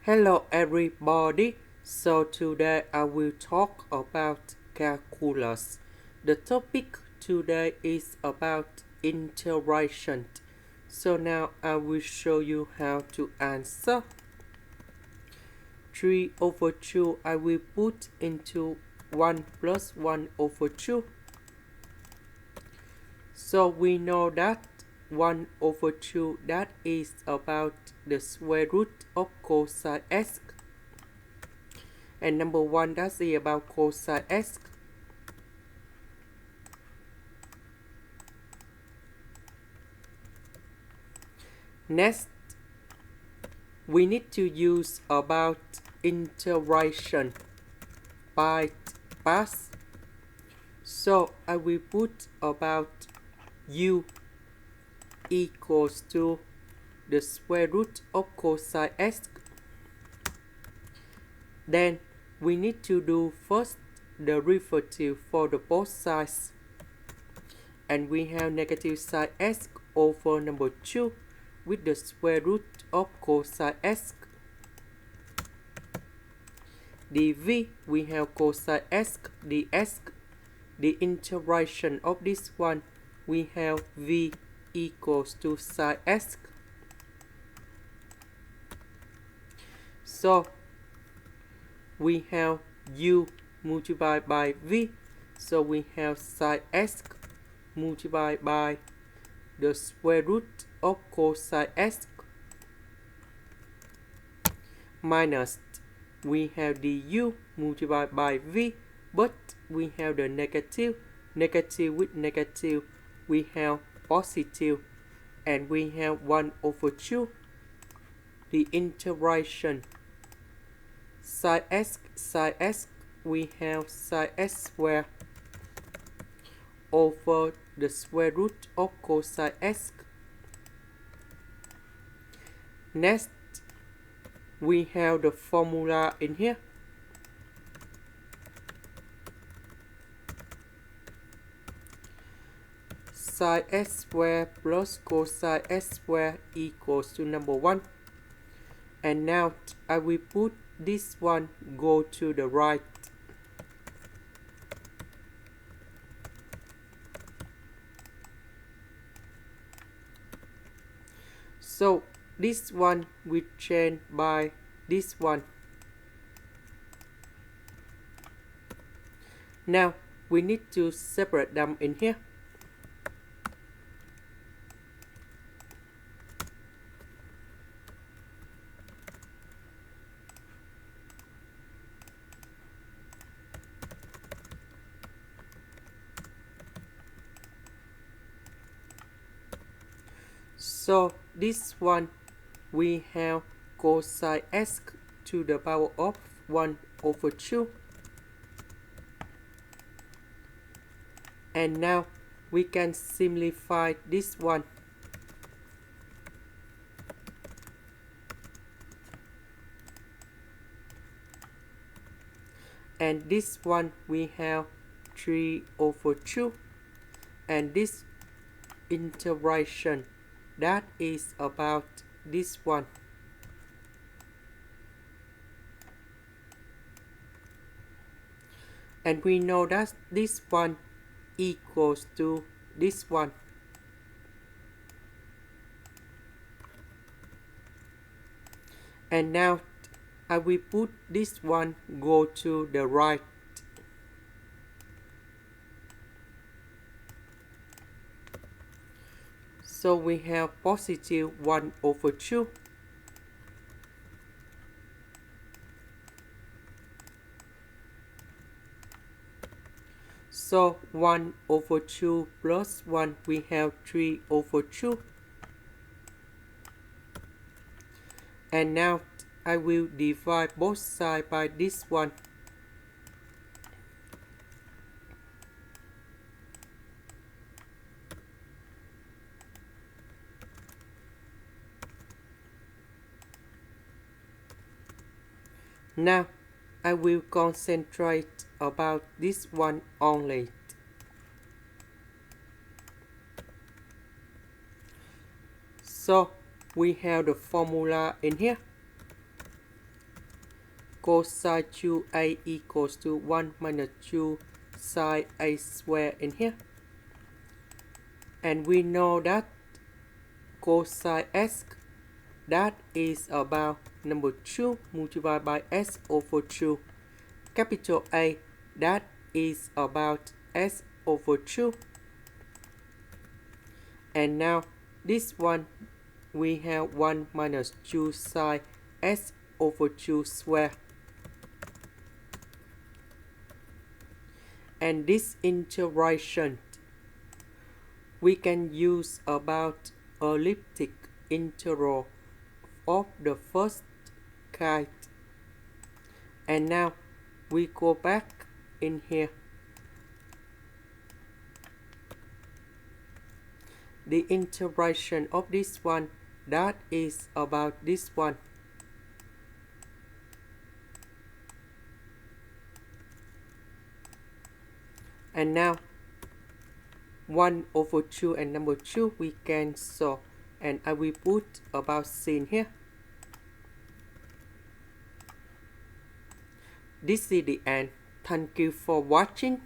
Hello everybody, so today I will talk about calculus. The topic today is about integration. So now I will show you how to answer. 3/2 I will put into 1 plus 1/2. So we know that 1/2 that is about the square root of cosine x. And number 1 that's about cosine x. Next, we need to use about integration by parts. So I will put about u equals to the square root of cosine x. Then we need to do first the derivative for the both sides. And we have negative sine x over number 2 with the square root of cosine x. dv, we have cosine x dx. The integration of this one, we have v equals to sine x. So we have u multiplied by v. So we have sine x multiplied by the square root of cosine x minus we have du multiplied by v, but we have the negative with negative, we have positive, and we have 1/2 the integration sine x, we have sine x squared over the square root of cosine x. Next, we have the formula in here. Sine x squared plus cosine x squared equals to number 1. And now I will put this one go to the right. So this one will change by this one. Now we need to separate them in here. So this one we have cosine x to the power of 1/2. And now we can simplify this one. And this one we have 3/2. And this integration that is about this one. And we know that this one equals to this one. And now I will put this one go to the right. So we have positive 1/2. So 1/2 plus 1, we have 3/2. And now I will divide both sides by this one. Now I will concentrate about this one only. So we have the formula in here. cosine 2a equals to 1 minus 2 sine a squared in here. And we know that cosine x, that is about number 2 multiplied by s over 2. Capital A, that is about s over 2. And now this one, we have 1 minus 2 sine s over 2 square. And this integration, we can use about elliptic integral of the first kind. And now we go back in here. The integration of this one, that is about this one. And now 1 over 2 and number 2 we cancel, and I will put about sin here. This is the end. Thank you for watching.